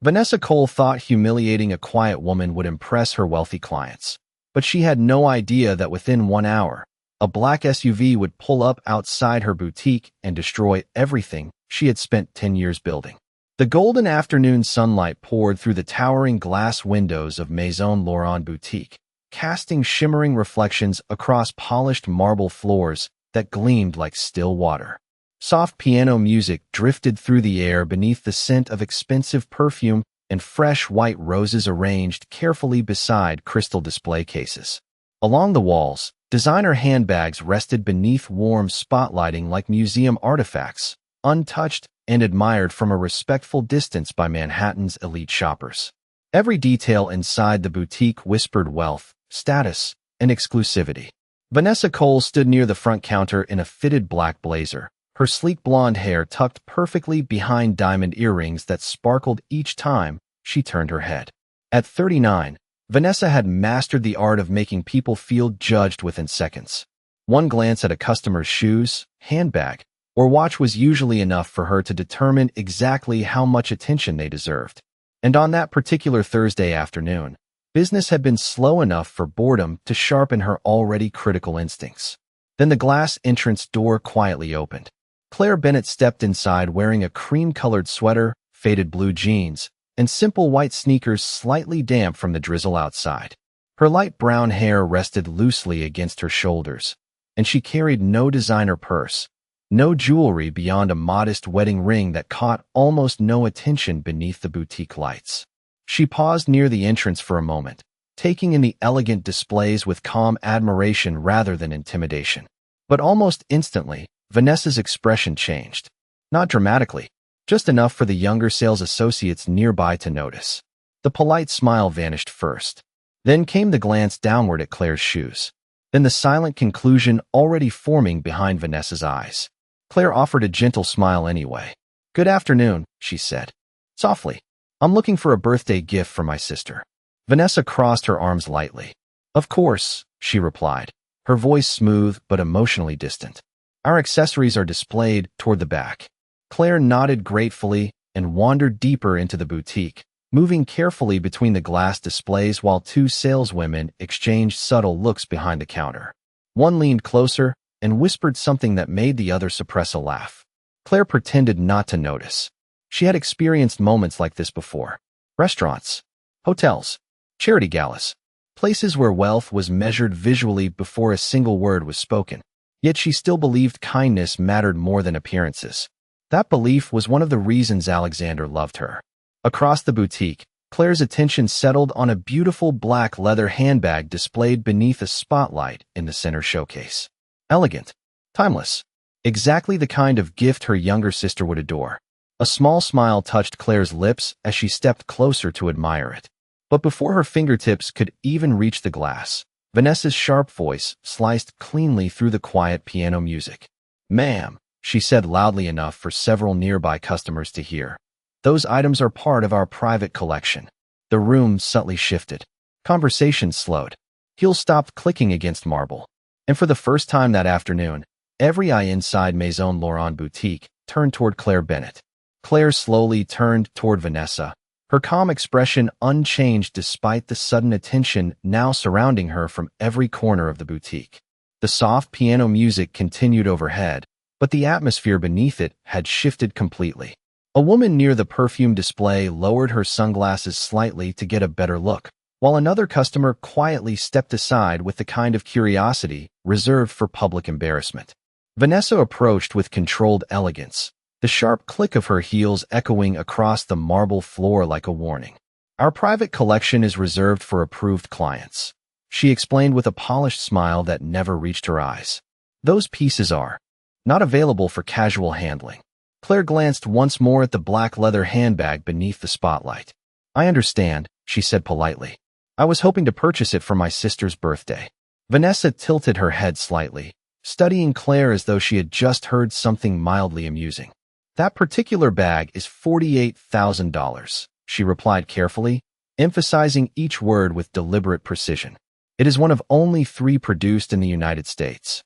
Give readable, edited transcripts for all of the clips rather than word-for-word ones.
Vanessa Cole thought humiliating a quiet woman would impress her wealthy clients. But she had no idea that within 1 hour, a black SUV would pull up outside her boutique and destroy everything she had spent 10 years building. The golden afternoon sunlight poured through the towering glass windows of Maison Laurent boutique, casting shimmering reflections across polished marble floors that gleamed like still water. Soft piano music drifted through the air beneath the scent of expensive perfume and fresh white roses arranged carefully beside crystal display cases. Along the walls, designer handbags rested beneath warm spotlighting like museum artifacts, untouched and admired from a respectful distance by Manhattan's elite shoppers. Every detail inside the boutique whispered wealth, status, and exclusivity. Vanessa Cole stood near the front counter in a fitted black blazer, her sleek blonde hair tucked perfectly behind diamond earrings that sparkled each time she turned her head. At 39, Vanessa had mastered the art of making people feel judged within seconds. One glance at a customer's shoes, handbag, or watch was usually enough for her to determine exactly how much attention they deserved. And on that particular Thursday afternoon, business had been slow enough for boredom to sharpen her already critical instincts. Then the glass entrance door quietly opened. Claire Bennett stepped inside wearing a cream-colored sweater, faded blue jeans, and simple white sneakers slightly damp from the drizzle outside. Her light brown hair rested loosely against her shoulders, and she carried no designer purse, no jewelry beyond a modest wedding ring that caught almost no attention beneath the boutique lights. She paused near the entrance for a moment, taking in the elegant displays with calm admiration rather than intimidation. But almost instantly, Vanessa's expression changed. Not dramatically, just enough for the younger sales associates nearby to notice. The polite smile vanished first. Then came the glance downward at Claire's shoes. Then the silent conclusion already forming behind Vanessa's eyes. Claire offered a gentle smile anyway. "Good afternoon," she said. Softly, "I'm looking for a birthday gift for my sister." Vanessa crossed her arms lightly. "Of course," she replied, her voice smooth but emotionally distant. "Our accessories are displayed toward the back." Claire nodded gratefully and wandered deeper into the boutique, moving carefully between the glass displays while two saleswomen exchanged subtle looks behind the counter. One leaned closer and whispered something that made the other suppress a laugh. Claire pretended not to notice. She had experienced moments like this before. Restaurants, hotels, charity galas, places where wealth was measured visually before a single word was spoken. Yet she still believed kindness mattered more than appearances. That belief was one of the reasons Alexander loved her. Across the boutique, Claire's attention settled on a beautiful black leather handbag displayed beneath a spotlight in the center showcase. Elegant, timeless, exactly the kind of gift her younger sister would adore. A small smile touched Claire's lips as she stepped closer to admire it. But before her fingertips could even reach the glass, Vanessa's sharp voice sliced cleanly through the quiet piano music. "Ma'am," she said loudly enough for several nearby customers to hear, "those items are part of our private collection." The room subtly shifted. Conversation slowed. Heels stopped clicking against marble. And for the first time that afternoon, every eye inside Maison Laurent boutique turned toward Claire Bennett. Claire slowly turned toward Vanessa, her calm expression unchanged despite the sudden attention now surrounding her from every corner of the boutique. The soft piano music continued overhead, but the atmosphere beneath it had shifted completely. A woman near the perfume display lowered her sunglasses slightly to get a better look, while another customer quietly stepped aside with the kind of curiosity reserved for public embarrassment. Vanessa approached with controlled elegance, the sharp click of her heels echoing across the marble floor like a warning. "Our private collection is reserved for approved clients," she explained with a polished smile that never reached her eyes. "Those pieces are not available for casual handling." Claire glanced once more at the black leather handbag beneath the spotlight. "I understand," she said politely. "I was hoping to purchase it for my sister's birthday." Vanessa tilted her head slightly, studying Claire as though she had just heard something mildly amusing. "That particular bag is $48,000, she replied carefully, emphasizing each word with deliberate precision. "It is one of only 3 produced in the United States."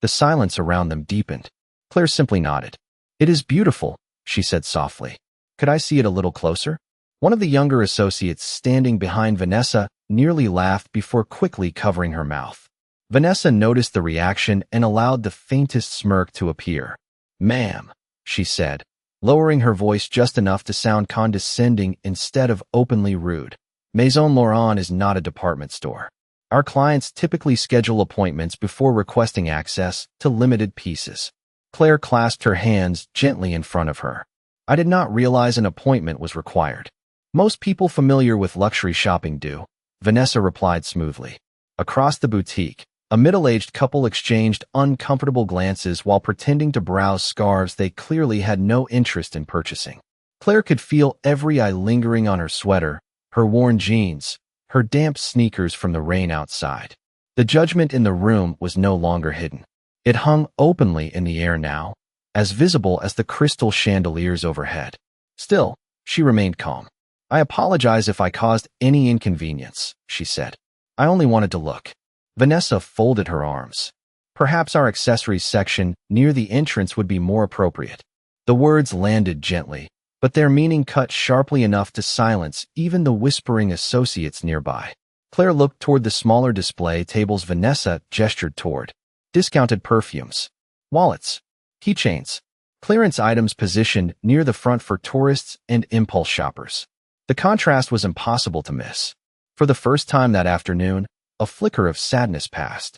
The silence around them deepened. Claire simply nodded. "It is beautiful," she said softly. "Could I see it a little closer?" One of the younger associates standing behind Vanessa nearly laughed before quickly covering her mouth. Vanessa noticed the reaction and allowed the faintest smirk to appear. "Ma'am," she said, lowering her voice just enough to sound condescending instead of openly rude. "Maison Laurent is not a department store. Our clients typically schedule appointments before requesting access to limited pieces." Claire clasped her hands gently in front of her. "I did not realize an appointment was required." "Most people familiar with luxury shopping do," Vanessa replied smoothly. Across the boutique, a middle-aged couple exchanged uncomfortable glances while pretending to browse scarves they clearly had no interest in purchasing. Claire could feel every eye lingering on her sweater, her worn jeans, her damp sneakers from the rain outside. The judgment in the room was no longer hidden. It hung openly in the air now, as visible as the crystal chandeliers overhead. Still, she remained calm. "I apologize if I caused any inconvenience," she said. "I only wanted to look." Vanessa folded her arms. "Perhaps our accessories section near the entrance would be more appropriate." The words landed gently, but their meaning cut sharply enough to silence even the whispering associates nearby. Claire looked toward the smaller display tables Vanessa gestured toward. Discounted perfumes, wallets, keychains, clearance items positioned near the front for tourists and impulse shoppers. The contrast was impossible to miss. For the first time that afternoon, a flicker of sadness passed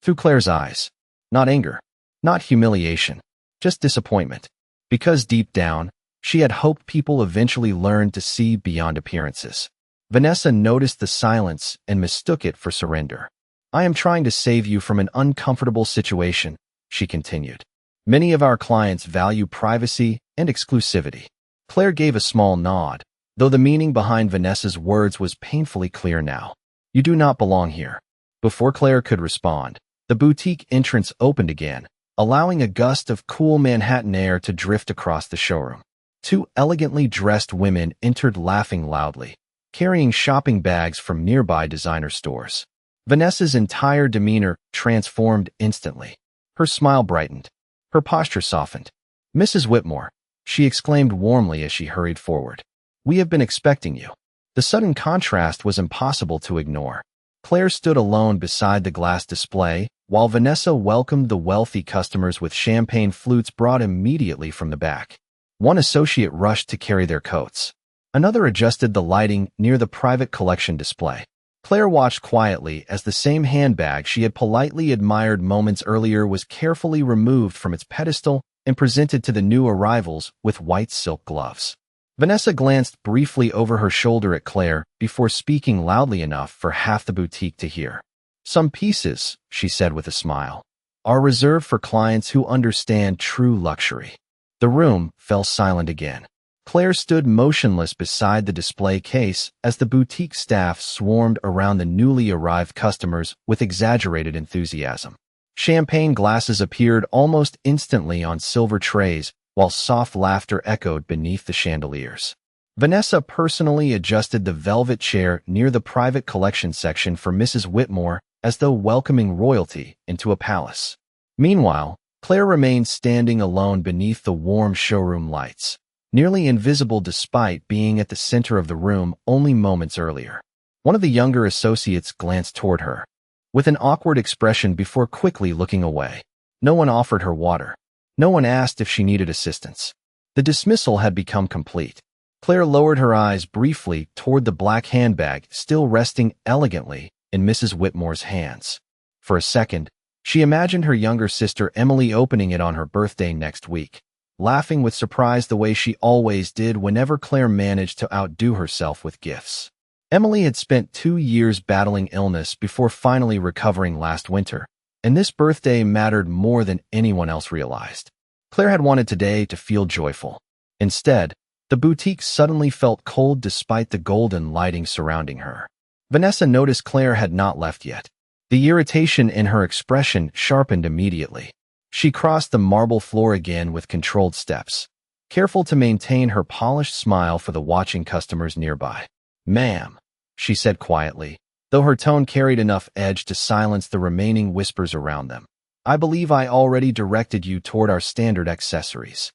through Claire's eyes. Not anger, not humiliation, just disappointment. Because deep down, she had hoped people eventually learned to see beyond appearances. Vanessa noticed the silence and mistook it for surrender. "I am trying to save you from an uncomfortable situation," she continued. "Many of our clients value privacy and exclusivity." Claire gave a small nod, though the meaning behind Vanessa's words was painfully clear now. "You do not belong here." Before Claire could respond, the boutique entrance opened again, allowing a gust of cool Manhattan air to drift across the showroom. Two elegantly dressed women entered laughing loudly, carrying shopping bags from nearby designer stores. Vanessa's entire demeanor transformed instantly. Her smile brightened. Her posture softened. "Mrs. Whitmore," she exclaimed warmly as she hurried forward. "We have been expecting you." The sudden contrast was impossible to ignore. Claire stood alone beside the glass display, while Vanessa welcomed the wealthy customers with champagne flutes brought immediately from the back. One associate rushed to carry their coats. Another adjusted the lighting near the private collection display. Claire watched quietly as the same handbag she had politely admired moments earlier was carefully removed from its pedestal and presented to the new arrivals with white silk gloves. Vanessa glanced briefly over her shoulder at Claire before speaking loudly enough for half the boutique to hear. "Some pieces," she said with a smile, "are reserved for clients who understand true luxury." The room fell silent again. Claire stood motionless beside the display case as the boutique staff swarmed around the newly arrived customers with exaggerated enthusiasm. Champagne glasses appeared almost instantly on silver trays, while soft laughter echoed beneath the chandeliers. Vanessa personally adjusted the velvet chair near the private collection section for Mrs. Whitmore as though welcoming royalty into a palace. Meanwhile, Claire remained standing alone beneath the warm showroom lights, nearly invisible despite being at the center of the room only moments earlier. One of the younger associates glanced toward her, with an awkward expression before quickly looking away. No one offered her water. No one asked if she needed assistance. The dismissal had become complete. Claire lowered her eyes briefly toward the black handbag still resting elegantly in Mrs. Whitmore's hands. For a second, she imagined her younger sister Emily opening it on her birthday next week, laughing with surprise the way she always did whenever Claire managed to outdo herself with gifts. Emily had spent 2 years battling illness before finally recovering last winter, and this birthday mattered more than anyone else realized. Claire had wanted today to feel joyful. Instead, the boutique suddenly felt cold despite the golden lighting surrounding her. Vanessa noticed Claire had not left yet. The irritation in her expression sharpened immediately. She crossed the marble floor again with controlled steps, careful to maintain her polished smile for the watching customers nearby. "Ma'am," she said quietly, though her tone carried enough edge to silence the remaining whispers around them. "I believe I already directed you toward our standard accessories."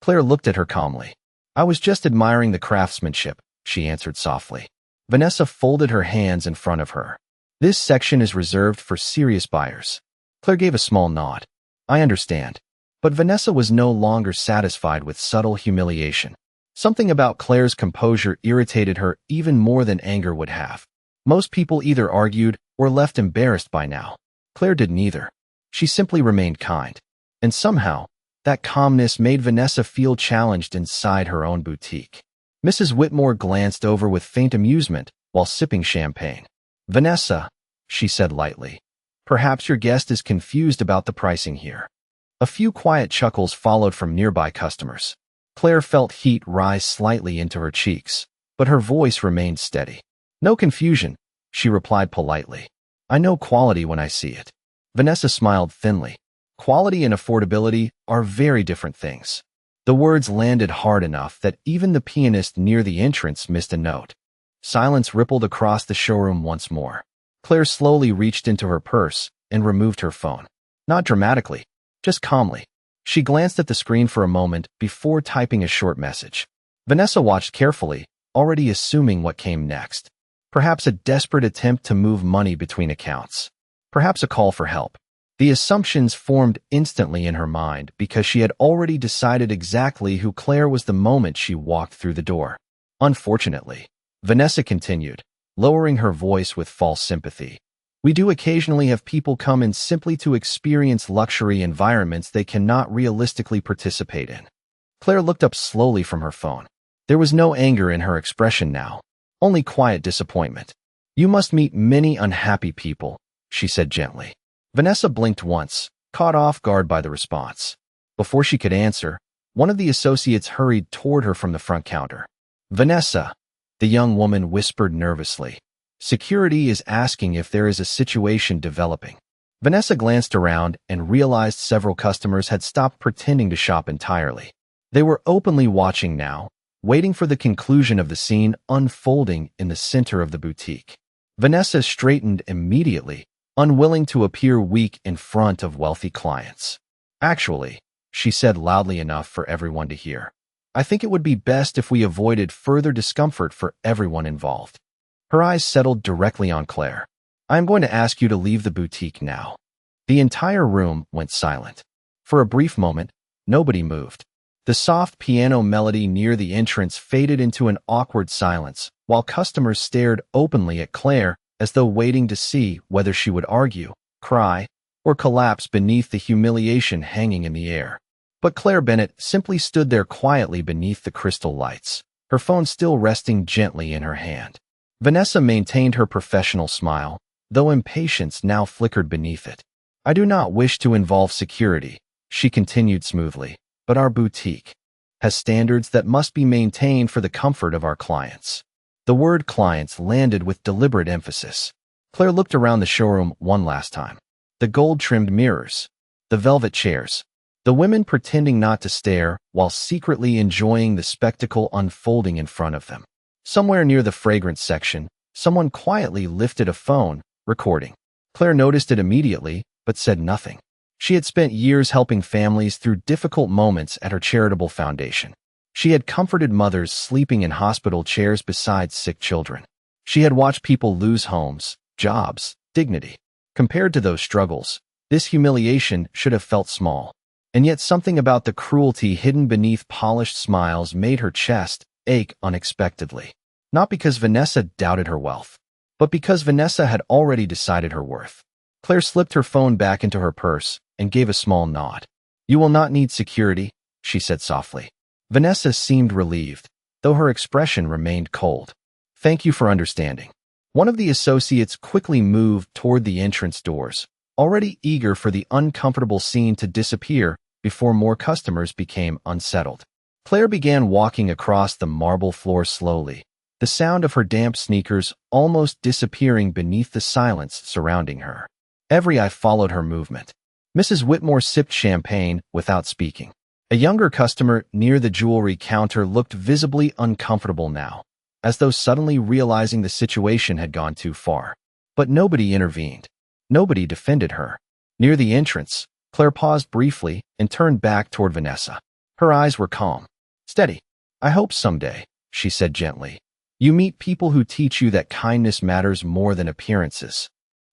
Claire looked at her calmly. "I was just admiring the craftsmanship," she answered softly. Vanessa folded her hands in front of her. This section is reserved for serious buyers. Claire gave a small nod. I understand. But Vanessa was no longer satisfied with subtle humiliation. Something about Claire's composure irritated her even more than anger would have. Most people either argued or left embarrassed by now. Claire did neither. She simply remained kind. And somehow, that calmness made Vanessa feel challenged inside her own boutique. Mrs. Whitmore glanced over with faint amusement while sipping champagne. Vanessa, she said lightly, perhaps your guest is confused about the pricing here. A few quiet chuckles followed from nearby customers. Claire felt heat rise slightly into her cheeks, but her voice remained steady. No confusion, she replied politely. I know quality when I see it. Vanessa smiled thinly. Quality and affordability are very different things. The words landed hard enough that even the pianist near the entrance missed a note. Silence rippled across the showroom once more. Claire slowly reached into her purse and removed her phone. Not dramatically, just calmly. She glanced at the screen for a moment before typing a short message. Vanessa watched carefully, already assuming what came next. Perhaps a desperate attempt to move money between accounts. Perhaps a call for help. The assumptions formed instantly in her mind because she had already decided exactly who Claire was the moment she walked through the door. Unfortunately, Vanessa continued, lowering her voice with false sympathy. We do occasionally have people come in simply to experience luxury environments they cannot realistically participate in. Claire looked up slowly from her phone. There was no anger in her expression now, only quiet disappointment. You must meet many unhappy people, she said gently. Vanessa blinked once, caught off guard by the response. Before she could answer, one of the associates hurried toward her from the front counter. Vanessa, the young woman whispered nervously. Security is asking if there is a situation developing. Vanessa glanced around and realized several customers had stopped pretending to shop entirely. They were openly watching now, waiting for the conclusion of the scene unfolding in the center of the boutique. Vanessa straightened immediately, unwilling to appear weak in front of wealthy clients. Actually, she said loudly enough for everyone to hear, I think it would be best if we avoided further discomfort for everyone involved. Her eyes settled directly on Claire. I am going to ask you to leave the boutique now. The entire room went silent. For a brief moment, nobody moved. The soft piano melody near the entrance faded into an awkward silence, while customers stared openly at Claire as though waiting to see whether she would argue, cry, or collapse beneath the humiliation hanging in the air. But Claire Bennett simply stood there quietly beneath the crystal lights, her phone still resting gently in her hand. Vanessa maintained her professional smile, though impatience now flickered beneath it. I do not wish to involve security, she continued smoothly, but our boutique has standards that must be maintained for the comfort of our clients. The word clients landed with deliberate emphasis. Claire looked around the showroom one last time. The gold-trimmed mirrors, the velvet chairs, the women pretending not to stare while secretly enjoying the spectacle unfolding in front of them. Somewhere near the fragrance section, someone quietly lifted a phone, recording. Claire noticed it immediately, but said nothing. She had spent years helping families through difficult moments at her charitable foundation. She had comforted mothers sleeping in hospital chairs beside sick children. She had watched people lose homes, jobs, dignity. Compared to those struggles, this humiliation should have felt small. And yet something about the cruelty hidden beneath polished smiles made her chest ache unexpectedly. Not because Vanessa doubted her wealth, but because Vanessa had already decided her worth. Claire slipped her phone back into her purse and gave a small nod. You will not need security, she said softly. Vanessa seemed relieved, though her expression remained cold. Thank you for understanding. One of the associates quickly moved toward the entrance doors, already eager for the uncomfortable scene to disappear before more customers became unsettled. Claire began walking across the marble floor slowly, the sound of her damp sneakers almost disappearing beneath the silence surrounding her. Every eye followed her movement. Mrs. Whitmore sipped champagne without speaking. A younger customer near the jewelry counter looked visibly uncomfortable now, as though suddenly realizing the situation had gone too far. But nobody intervened. Nobody defended her. Near the entrance, Claire paused briefly and turned back toward Vanessa. Her eyes were calm. Steady. I hope someday, she said gently, You meet people who teach you that kindness matters more than appearances.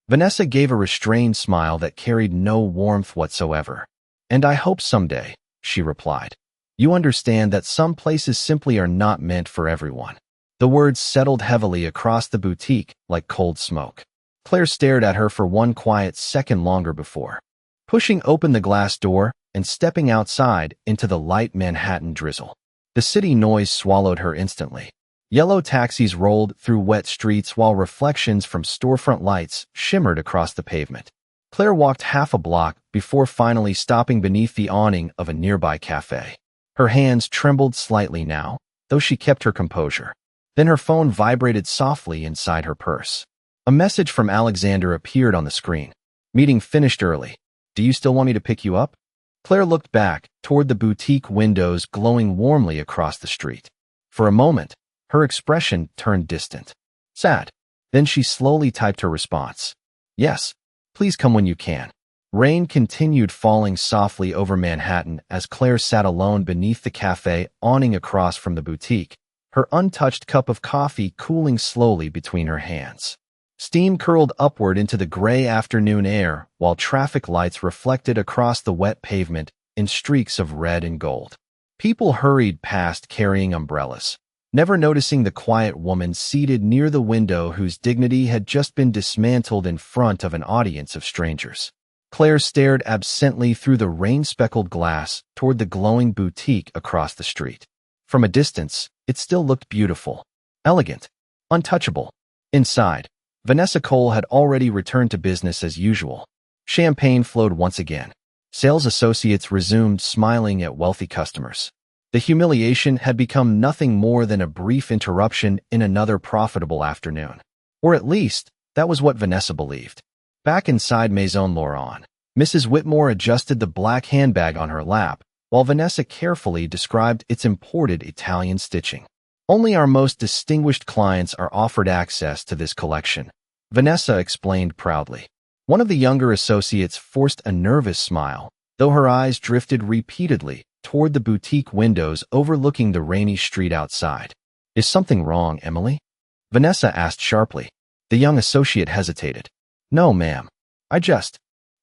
Vanessa gave a restrained smile that carried no warmth whatsoever. And I hope someday, she replied. You understand that some places simply are not meant for everyone. The words settled heavily across the boutique like cold smoke. Claire stared at her for one quiet second longer before pushing open the glass door and stepping outside into the light Manhattan drizzle. The city noise swallowed her instantly. Yellow taxis rolled through wet streets while reflections from storefront lights shimmered across the pavement. Claire walked half a block before finally stopping beneath the awning of a nearby cafe. Her hands trembled slightly now, though she kept her composure. Then her phone vibrated softly inside her purse. A message from Alexander appeared on the screen. Meeting finished early. Do you still want me to pick you up? Claire looked back toward the boutique windows glowing warmly across the street. For a moment, her expression turned distant. Sad. Then she slowly typed her response. Yes, please come when you can. Rain continued falling softly over Manhattan as Claire sat alone beneath the cafe awning across from the boutique, her untouched cup of coffee cooling slowly between her hands. Steam curled upward into the gray afternoon air while traffic lights reflected across the wet pavement in streaks of red and gold. People hurried past carrying umbrellas, never noticing the quiet woman seated near the window whose dignity had just been dismantled in front of an audience of strangers. Claire stared absently through the rain-speckled glass toward the glowing boutique across the street. From a distance, it still looked beautiful, elegant, untouchable. Inside, Vanessa Cole had already returned to business as usual. Champagne flowed once again. Sales associates resumed smiling at wealthy customers. The humiliation had become nothing more than a brief interruption in another profitable afternoon. Or at least, that was what Vanessa believed. Back inside Maison Laurent, Mrs. Whitmore adjusted the black handbag on her lap, while Vanessa carefully described its imported Italian stitching. Only our most distinguished clients are offered access to this collection, Vanessa explained proudly. One of the younger associates forced a nervous smile, though her eyes drifted repeatedly toward the boutique windows overlooking the rainy street outside. Is something wrong, Emily? Vanessa asked sharply. The young associate hesitated. No, ma'am. I just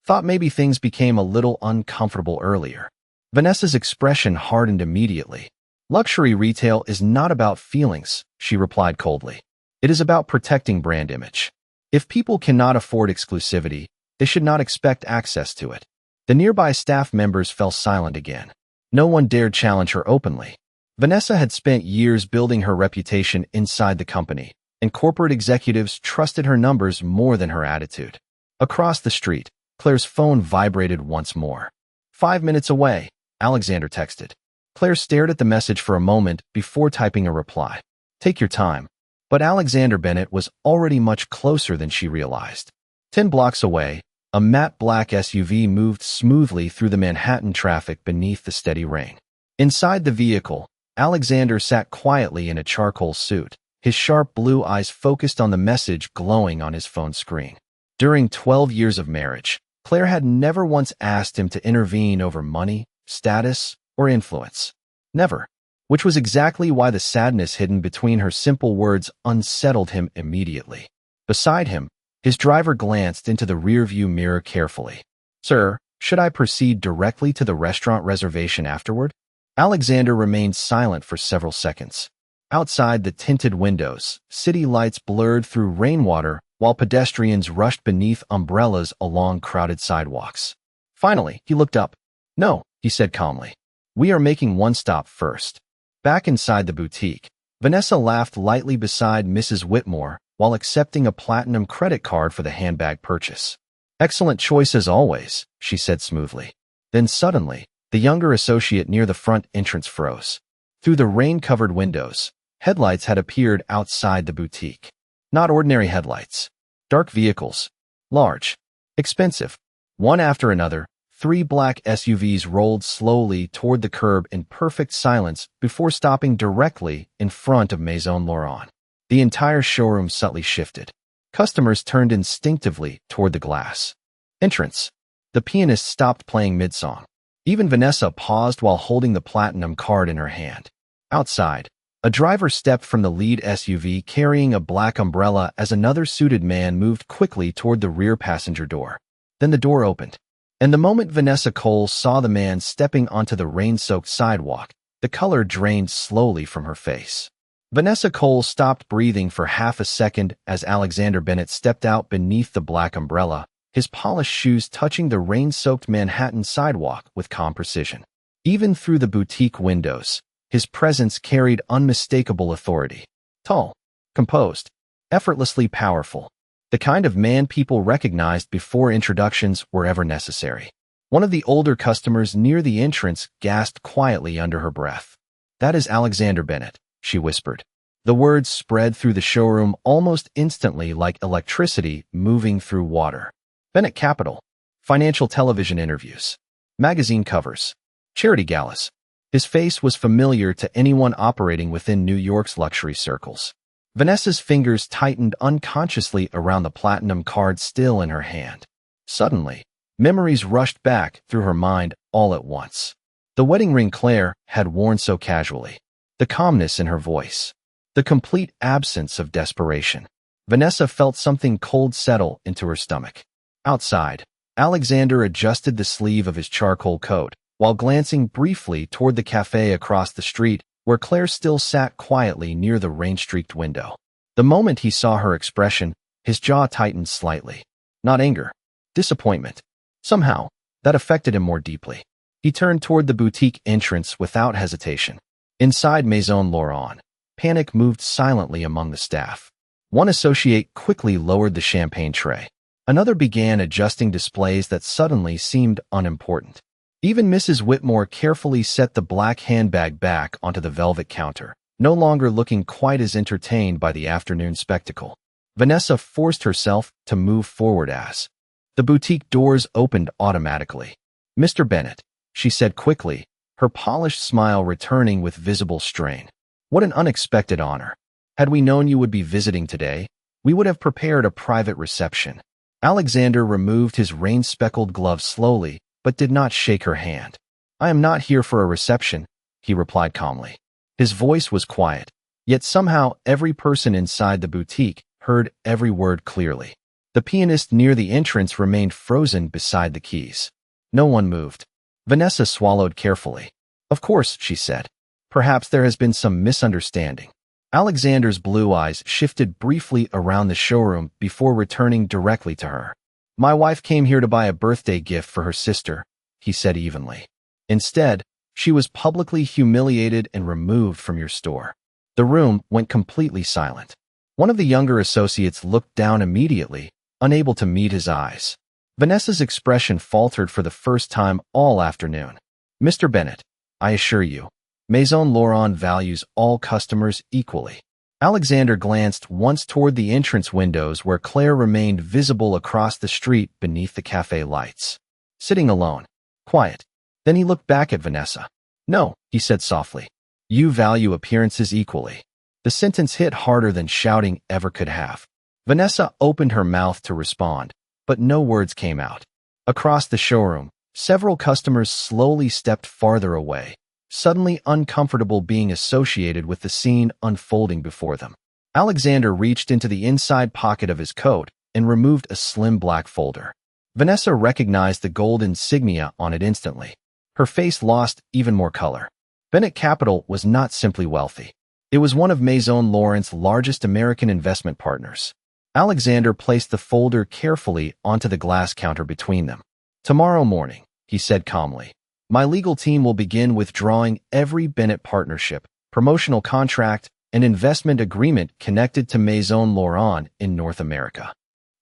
thought maybe things became a little uncomfortable earlier. Vanessa's expression hardened immediately. Luxury retail is not about feelings, she replied coldly. It is about protecting brand image. If people cannot afford exclusivity, they should not expect access to it. The nearby staff members fell silent again. No one dared challenge her openly. Vanessa had spent years building her reputation inside the company, and corporate executives trusted her numbers more than her attitude. Across the street, Claire's phone vibrated once more. 5 minutes away, Alexander texted. Claire stared at the message for a moment before typing a reply. Take your time. But Alexander Bennett was already much closer than she realized. 10 blocks away, a matte black SUV moved smoothly through the Manhattan traffic beneath the steady rain. Inside the vehicle, Alexander sat quietly in a charcoal suit, his sharp blue eyes focused on the message glowing on his phone screen. During 12 years of marriage, Claire had never once asked him to intervene over money, status, or influence. Never. Which was exactly why the sadness hidden between her simple words unsettled him immediately. Beside him, his driver glanced into the rearview mirror carefully. Sir, should I proceed directly to the restaurant reservation afterward? Alexander remained silent for several seconds. Outside the tinted windows, city lights blurred through rainwater while pedestrians rushed beneath umbrellas along crowded sidewalks. Finally, he looked up. No, he said calmly. We are making one stop first. Back inside the boutique, Vanessa laughed lightly beside Mrs. Whitmore while accepting a platinum credit card for the handbag purchase. Excellent choice as always, she said smoothly. Then suddenly, the younger associate near the front entrance froze. Through the rain-covered windows, headlights had appeared outside the boutique. Not ordinary headlights. Dark vehicles. Large. Expensive. One after another, 3 black SUVs rolled slowly toward the curb in perfect silence before stopping directly in front of Maison Laurent. The entire showroom subtly shifted. Customers turned instinctively toward the glass. Entrance. The pianist stopped playing mid-song. Even Vanessa paused while holding the platinum card in her hand. Outside, A driver stepped from the lead SUV carrying a black umbrella as another suited man moved quickly toward the rear passenger door. Then the door opened. And the moment Vanessa Cole saw the man stepping onto the rain-soaked sidewalk, the color drained slowly from her face. Vanessa Cole stopped breathing for half a second as Alexander Bennett stepped out beneath the black umbrella, his polished shoes touching the rain-soaked Manhattan sidewalk with calm precision. Even through the boutique windows, his presence carried unmistakable authority. Tall, composed, effortlessly powerful. The kind of man people recognized before introductions were ever necessary. One of the older customers near the entrance gasped quietly under her breath. "That is Alexander Bennett," she whispered. The words spread through the showroom almost instantly like electricity moving through water. Bennett Capital, financial television interviews, magazine covers, charity galas. His face was familiar to anyone operating within New York's luxury circles. Vanessa's fingers tightened unconsciously around the platinum card still in her hand. Suddenly, memories rushed back through her mind all at once. The wedding ring Claire had worn so casually, the calmness in her voice, the complete absence of desperation. Vanessa felt something cold settle into her stomach. Outside, Alexander adjusted the sleeve of his charcoal coat, while glancing briefly toward the cafe across the street where Claire still sat quietly near the rain-streaked window. The moment he saw her expression, his jaw tightened slightly. Not anger, disappointment. Somehow, that affected him more deeply. He turned toward the boutique entrance without hesitation. Inside Maison Laurent, panic moved silently among the staff. One associate quickly lowered the champagne tray. Another began adjusting displays that suddenly seemed unimportant. Even Mrs. Whitmore carefully set the black handbag back onto the velvet counter, no longer looking quite as entertained by the afternoon spectacle. Vanessa forced herself to move forward as the boutique doors opened automatically. "Mr. Bennett," she said quickly, her polished smile returning with visible strain. "What an unexpected honor. Had we known you would be visiting today, we would have prepared a private reception." Alexander removed his rain-speckled glove slowly, but did not shake her hand. "I am not here for a reception," he replied calmly. His voice was quiet, yet somehow every person inside the boutique heard every word clearly. The pianist near the entrance remained frozen beside the keys. No one moved. Vanessa swallowed carefully. "Of course," she said. "Perhaps there has been some misunderstanding." Alexander's blue eyes shifted briefly around the showroom before returning directly to her. "My wife came here to buy a birthday gift for her sister," he said evenly. "Instead, she was publicly humiliated and removed from your store." The room went completely silent. One of the younger associates looked down immediately, unable to meet his eyes. Vanessa's expression faltered for the first time all afternoon. "Mr. Bennett, I assure you, Maison Laurent values all customers equally." Alexander glanced once toward the entrance windows where Claire remained visible across the street beneath the cafe lights. Sitting alone, quiet. Then he looked back at Vanessa. "No," he said softly. "You value appearances equally." The sentence hit harder than shouting ever could have. Vanessa opened her mouth to respond, but no words came out. Across the showroom, several customers slowly stepped farther away, suddenly uncomfortable being associated with the scene unfolding before them. Alexander reached into the inside pocket of his coat and removed a slim black folder. Vanessa recognized the gold insignia on it instantly. Her face lost even more color. Bennett Capital was not simply wealthy. It was one of Maison Laurent's largest American investment partners. Alexander placed the folder carefully onto the glass counter between them. "Tomorrow morning," he said calmly, "my legal team will begin withdrawing every Bennett partnership, promotional contract, and investment agreement connected to Maison Laurent in North America."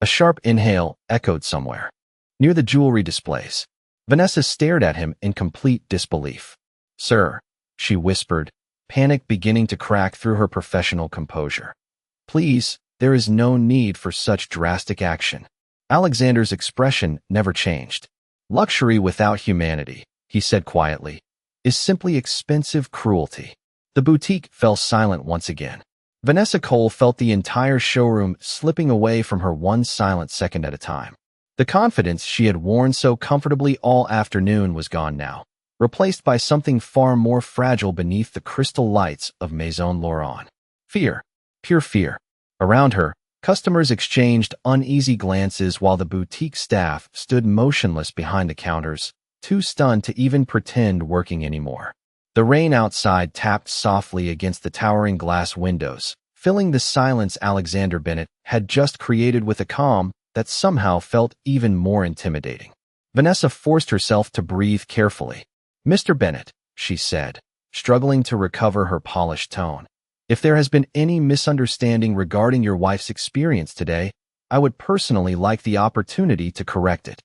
A sharp inhale echoed somewhere. Near the jewelry displays, Vanessa stared at him in complete disbelief. "Sir," she whispered, panic beginning to crack through her professional composure. "Please, there is no need for such drastic action." Alexander's expression never changed. "Luxury without humanity," he said quietly, "is simply expensive cruelty." The boutique fell silent once again. Vanessa Cole felt the entire showroom slipping away from her one silent second at a time. The confidence she had worn so comfortably all afternoon was gone now. replaced by something far more fragile beneath the crystal lights of Maison Laurent. Fear. Pure fear. Around her, customers exchanged uneasy glances while the boutique staff stood motionless behind the counters, too stunned to even pretend working anymore. The rain outside tapped softly against the towering glass windows, filling the silence Alexander Bennett had just created with a calm that somehow felt even more intimidating. Vanessa forced herself to breathe carefully. "Mr. Bennett," she said, struggling to recover her polished tone. "If there has been any misunderstanding regarding your wife's experience today, I would personally like the opportunity to correct it."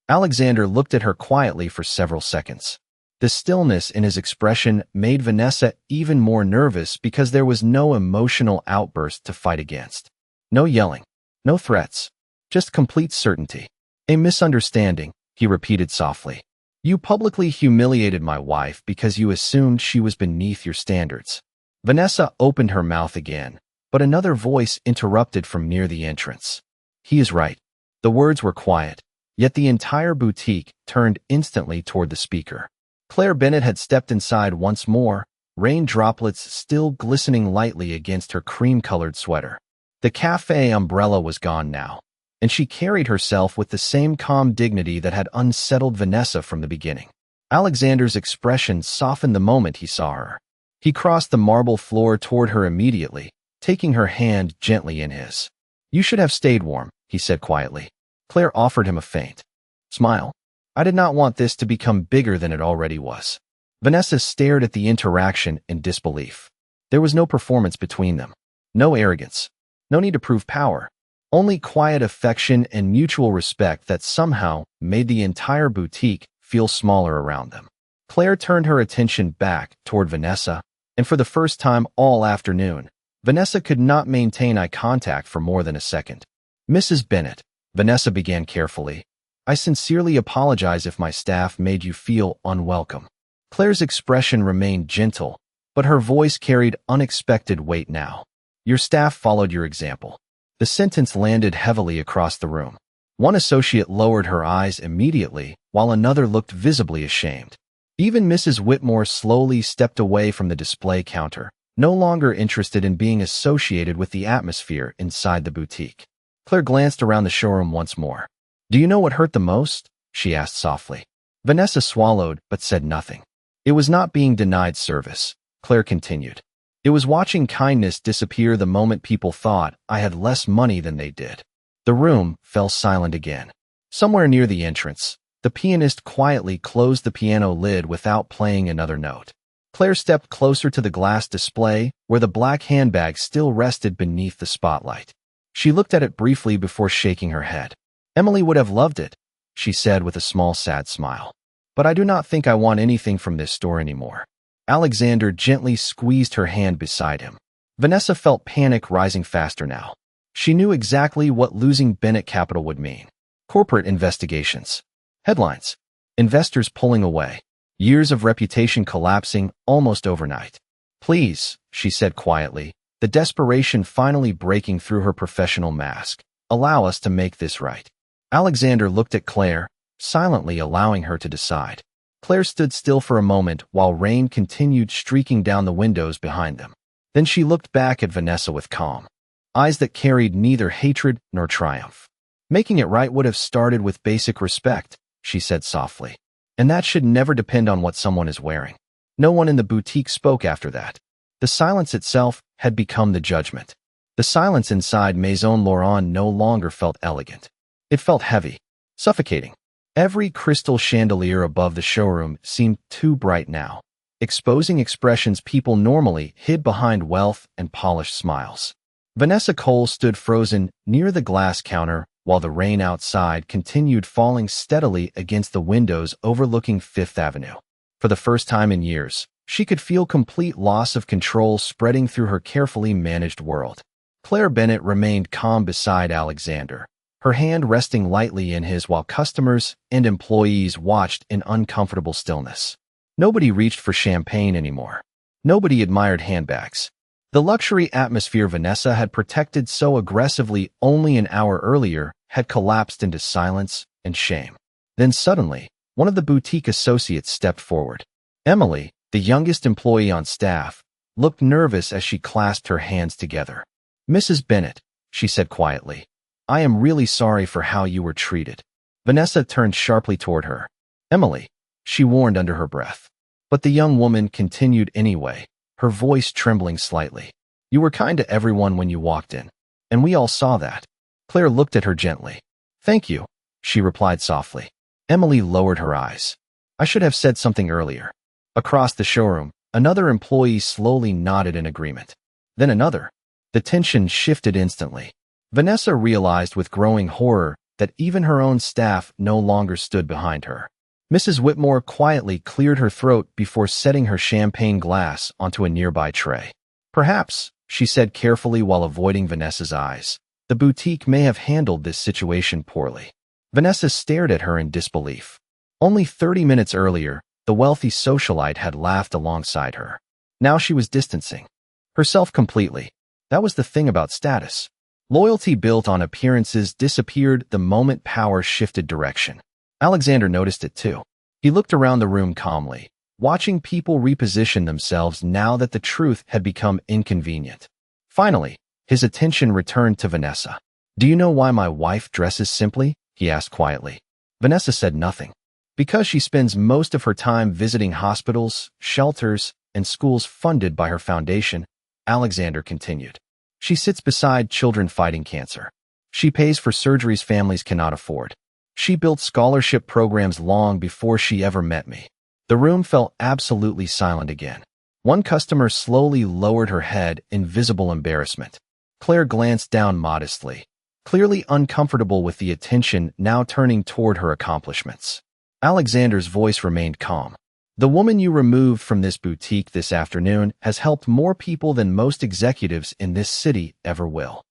Alexander looked at her quietly for several seconds. The stillness in his expression made Vanessa even more nervous because there was no emotional outburst to fight against. No yelling, no threats, just complete certainty. "A misunderstanding," he repeated softly. "You publicly humiliated my wife because you assumed she was beneath your standards." Vanessa opened her mouth again, but another voice interrupted from near the entrance. "He is right." The words were quiet, yet the entire boutique turned instantly toward the speaker. Claire Bennett had stepped inside once more, rain droplets still glistening lightly against her cream-colored sweater. The cafe umbrella was gone now, and she carried herself with the same calm dignity that had unsettled Vanessa from the beginning. Alexander's expression softened the moment he saw her. He crossed the marble floor toward her immediately, taking her hand gently in his. "You should have stayed warm," he said quietly. Claire offered him a faint smile. "I did not want this to become bigger than it already was." Vanessa stared at the interaction in disbelief. There was no performance between them. No arrogance. No need to prove power. Only quiet affection and mutual respect that somehow made the entire boutique feel smaller around them. Claire turned her attention back toward Vanessa, and for the first time all afternoon, Vanessa could not maintain eye contact for more than a second. "Mrs. Bennett," Vanessa began carefully, "I sincerely apologize if my staff made you feel unwelcome." Claire's expression remained gentle, but her voice carried unexpected weight now. "Your staff followed your example." The sentence landed heavily across the room. One associate lowered her eyes immediately, while another looked visibly ashamed. Even Mrs. Whitmore slowly stepped away from the display counter, no longer interested in being associated with the atmosphere inside the boutique. Claire glanced around the showroom once more. "Do you know what hurt the most?" she asked softly. Vanessa swallowed but said nothing. "It was not being denied service," Claire continued. "It was watching kindness disappear the moment people thought I had less money than they did." The room fell silent again. Somewhere near the entrance, the pianist quietly closed the piano lid without playing another note. Claire stepped closer to the glass display, where the black handbag still rested beneath the spotlight. She looked at it briefly before shaking her head. "Emily would have loved it," she said with a small sad smile. "But I do not think I want anything from this store anymore." Alexander gently squeezed her hand beside him. Vanessa felt panic rising faster now. She knew exactly what losing Bennett Capital would mean. Corporate investigations. Headlines. Investors pulling away. Years of reputation collapsing almost overnight. "Please," she said quietly, the desperation finally breaking through her professional mask. "Allow us to make this right." Alexander looked at Claire, silently allowing her to decide. Claire stood still for a moment while rain continued streaking down the windows behind them. Then she looked back at Vanessa with calm eyes that carried neither hatred nor triumph. "Making it right would have started with basic respect," she said softly. "And that should never depend on what someone is wearing." No one in the boutique spoke after that. The silence itself had become the judgment. The silence inside Maison Laurent no longer felt elegant. It felt heavy, suffocating. Every crystal chandelier above the showroom seemed too bright now, exposing expressions people normally hid behind wealth and polished smiles. Vanessa Cole stood frozen near the glass counter while the rain outside continued falling steadily against the windows overlooking Fifth Avenue. For the first time in years, she could feel complete loss of control spreading through her carefully managed world. Claire Bennett remained calm beside Alexander, her hand resting lightly in his while customers and employees watched in uncomfortable stillness. Nobody reached for champagne anymore. Nobody admired handbags. The luxury atmosphere Vanessa had protected so aggressively only an hour earlier had collapsed into silence and shame. Then suddenly, One of the boutique associates stepped forward. Emily, the youngest employee on staff, looked nervous as she clasped her hands together. "Mrs. Bennett," she said quietly, "I am really sorry for how you were treated." Vanessa turned sharply toward her. "Emily," she warned under her breath. But the young woman continued anyway, her voice trembling slightly. "You were kind to everyone when you walked in, and we all saw that." Claire looked at her gently. "Thank you," she replied softly. Emily lowered her eyes. "I should have said something earlier." Across the showroom, another employee slowly nodded in agreement. Then another. The tension shifted instantly. Vanessa realized with growing horror that even her own staff no longer stood behind her. Mrs. Whitmore quietly cleared her throat before setting her champagne glass onto a nearby tray. "Perhaps," she said carefully while avoiding Vanessa's eyes, "the boutique may have handled this situation poorly." Vanessa stared at her in disbelief. Only 30 minutes earlier, the wealthy socialite had laughed alongside her. Now she was distancing herself completely. That was the thing about status. Loyalty built on appearances disappeared the moment power shifted direction. Alexander noticed it too. He looked around the room calmly, watching people reposition themselves now that the truth had become inconvenient. Finally, his attention returned to Vanessa. "Do you know why my wife dresses simply?" he asked quietly. Vanessa said nothing. "Because she spends most of her time visiting hospitals, shelters, and schools funded by her foundation," Alexander continued. "She sits beside children fighting cancer. She pays for surgeries families cannot afford. She built scholarship programs long before she ever met me." The room fell absolutely silent again. One customer slowly lowered her head in visible embarrassment. Claire glanced down modestly, clearly uncomfortable with the attention now turning toward her accomplishments. Alexander's voice remained calm. "The woman you removed from this boutique this afternoon has helped more people than most executives in this city ever will."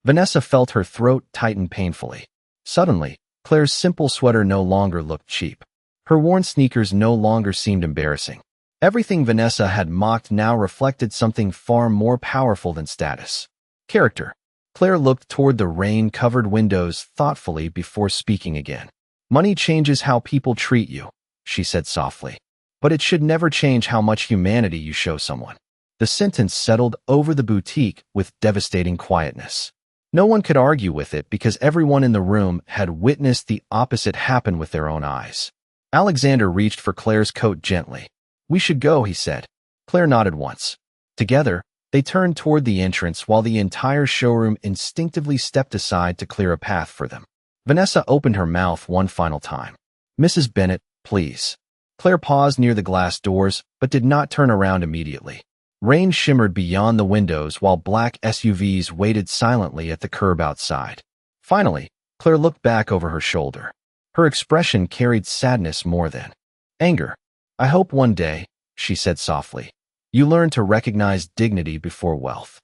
Vanessa felt her throat tighten painfully. Suddenly, Claire's simple sweater no longer looked cheap. Her worn sneakers no longer seemed embarrassing. Everything Vanessa had mocked now reflected something far more powerful than status. Character. Claire looked toward the rain-covered windows thoughtfully before speaking again. "Money changes how people treat you," she said softly. "But it should never change how much humanity you show someone." The sentence settled over the boutique with devastating quietness. No one could argue with it because everyone in the room had witnessed the opposite happen with their own eyes. Alexander reached for Claire's coat gently. "We should go," he said. Claire nodded once. Together, they turned toward the entrance while the entire showroom instinctively stepped aside to clear a path for them. Vanessa opened her mouth one final time. "Mrs. Bennett, please." Claire paused near the glass doors, but did not turn around immediately. Rain shimmered beyond the windows while black SUVs waited silently at the curb outside. Finally, Claire looked back over her shoulder. Her expression carried sadness more than anger. "I hope one day," she said softly, "you learn to recognize dignity before wealth."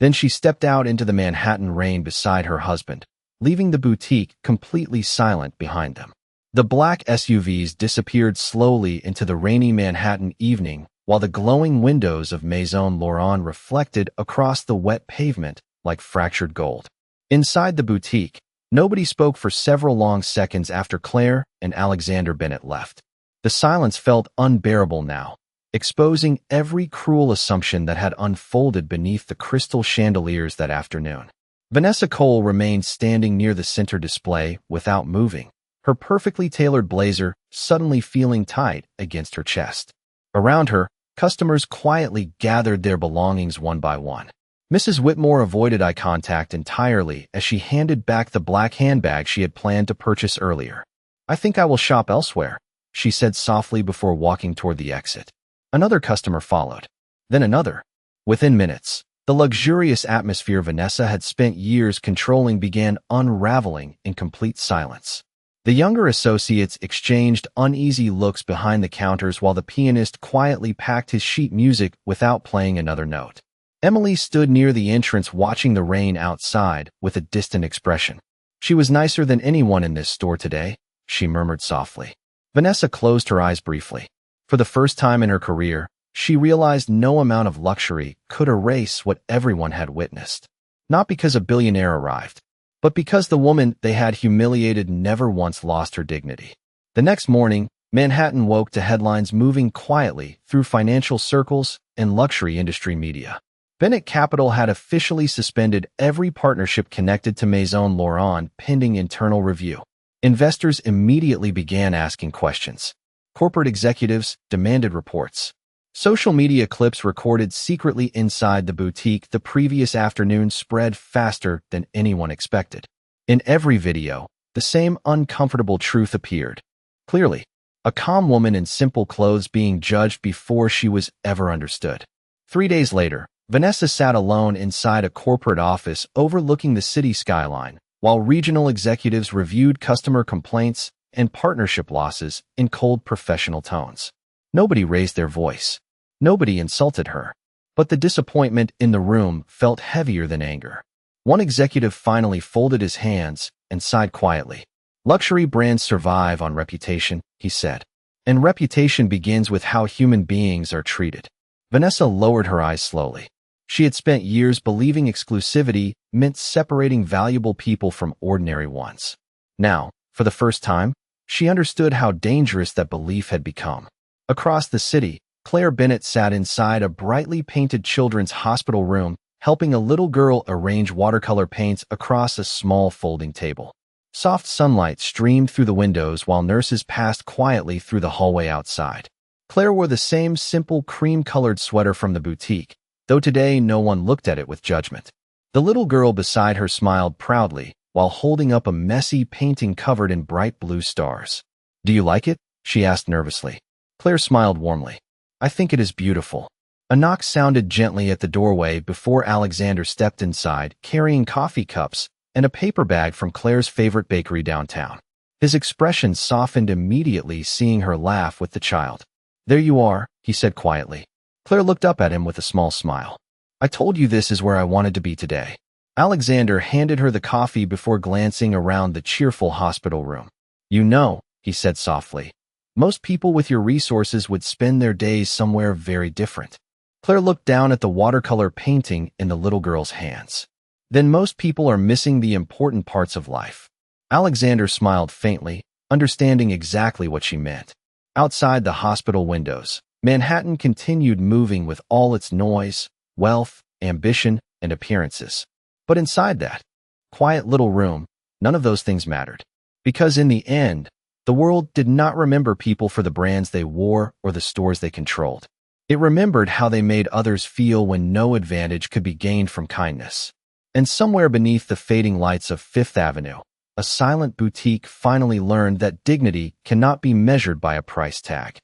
Then she stepped out into the Manhattan rain beside her husband, leaving the boutique completely silent behind them. The black SUVs disappeared slowly into the rainy Manhattan evening, while the glowing windows of Maison Laurent reflected across the wet pavement like fractured gold. Inside the boutique, nobody spoke for several long seconds after Claire and Alexander Bennett left. The silence felt unbearable now, exposing every cruel assumption that had unfolded beneath the crystal chandeliers that afternoon. Vanessa Cole remained standing near the center display without moving, her perfectly tailored blazer suddenly feeling tight against her chest. Around her, customers quietly gathered their belongings one by one. Mrs. Whitmore avoided eye contact entirely as she handed back the black handbag she had planned to purchase earlier. "I think I will shop elsewhere," she said softly before walking toward the exit. Another customer followed. Then another. Within minutes, the luxurious atmosphere Vanessa had spent years controlling began unraveling in complete silence. The younger associates exchanged uneasy looks behind the counters while the pianist quietly packed his sheet music without playing another note. Emily stood near the entrance watching the rain outside with a distant expression. "She was nicer than anyone in this store today," she murmured softly. Vanessa closed her eyes briefly. For the first time in her career, she realized no amount of luxury could erase what everyone had witnessed. Not because a billionaire arrived, but because the woman they had humiliated never once lost her dignity. The next morning, Manhattan woke to headlines moving quietly through financial circles and luxury industry media. Bennett Capital had officially suspended every partnership connected to Maison Laurent pending internal review. Investors immediately began asking questions. Corporate executives demanded reports. Social media clips recorded secretly inside the boutique the previous afternoon spread faster than anyone expected. In every video, the same uncomfortable truth appeared. Clearly, a calm woman in simple clothes being judged before she was ever understood. 3 days later, Vanessa sat alone inside a corporate office overlooking the city skyline, while regional executives reviewed customer complaints and partnership losses in cold professional tones. Nobody raised their voice. Nobody insulted her. But the disappointment in the room felt heavier than anger. One executive finally folded his hands and sighed quietly. "Luxury brands survive on reputation," he said. "And reputation begins with how human beings are treated." Vanessa lowered her eyes slowly. She had spent years believing exclusivity meant separating valuable people from ordinary ones. Now, for the first time, she understood how dangerous that belief had become. Across the city, Claire Bennett sat inside a brightly painted children's hospital room, helping a little girl arrange watercolor paints across a small folding table. Soft sunlight streamed through the windows while nurses passed quietly through the hallway outside. Claire wore the same simple cream-colored sweater from the boutique, though today no one looked at it with judgment. The little girl beside her smiled proudly while holding up a messy painting covered in bright blue stars. "Do you like it?" she asked nervously. Claire smiled warmly. "I think it is beautiful." A knock sounded gently at the doorway before Alexander stepped inside, carrying coffee cups and a paper bag from Claire's favorite bakery downtown. His expression softened immediately seeing her laugh with the child. "There you are," he said quietly. Claire looked up at him with a small smile. "I told you this is where I wanted to be today." Alexander handed her the coffee before glancing around the cheerful hospital room. "You know," he said softly, "most people with your resources would spend their days somewhere very different." Claire looked down at the watercolor painting in the little girl's hands. "Then most people are missing the important parts of life." Alexander smiled faintly, understanding exactly what she meant. Outside the hospital windows, Manhattan continued moving with all its noise, wealth, ambition, and appearances. But inside that quiet little room, none of those things mattered. Because in the end, the world did not remember people for the brands they wore or the stores they controlled. It remembered how they made others feel when no advantage could be gained from kindness. And somewhere beneath the fading lights of Fifth Avenue, a silent boutique finally learned that dignity cannot be measured by a price tag.